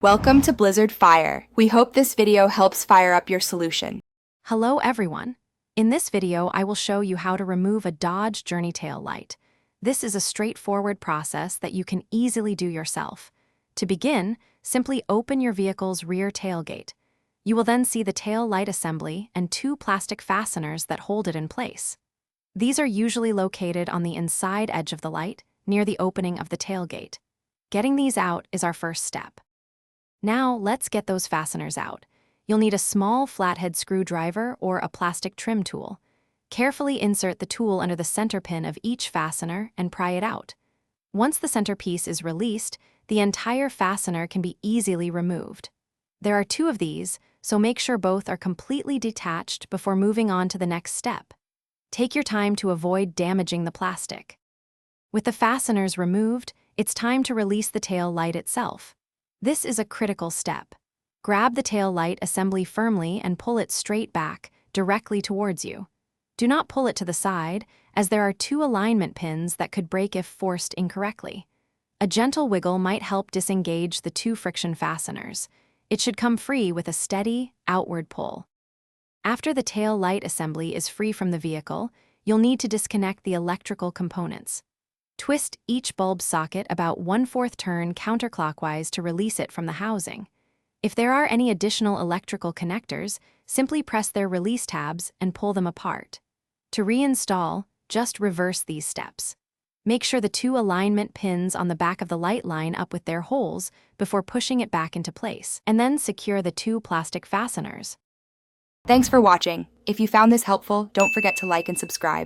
Welcome to Blizzard Fire. We hope this video helps fire up your solution. Hello everyone. In this video, I will show you how to remove a Dodge journey tail light. This is a straightforward process that you can easily do yourself. To begin, simply open your vehicle's rear tailgate. You will then see the tail light assembly and two plastic fasteners that hold it in place. These are usually located on the inside edge of the light, near the opening of the tailgate. Getting these out is our first step. Now, let's get those fasteners out. You'll need a small flathead screwdriver or a plastic trim tool. Carefully insert the tool under the center pin of each fastener and pry it out. Once the center piece is released, the entire fastener can be easily removed. There are two of these, so make sure both are completely detached before moving on to the next step. Take your time to avoid damaging the plastic. With the fasteners removed, it's time to release the tail light itself. This is a critical step. Grab the tail light assembly firmly and pull it straight back, directly towards you. Do not pull it to the side, as there are two alignment pins that could break if forced incorrectly. A gentle wiggle might help disengage the two friction fasteners. It should come free with a steady, outward pull. After the tail light assembly is free from the vehicle, you'll need to disconnect the electrical components. Twist each bulb socket about 1/4 turn counterclockwise to release it from the housing. If there are any additional electrical connectors, simply press their release tabs and pull them apart. To reinstall, just reverse these steps. Make sure the two alignment pins on the back of the light line up with their holes before pushing it back into place, and then secure the two plastic fasteners. Thanks for watching. If you found this helpful, don't forget to like and subscribe.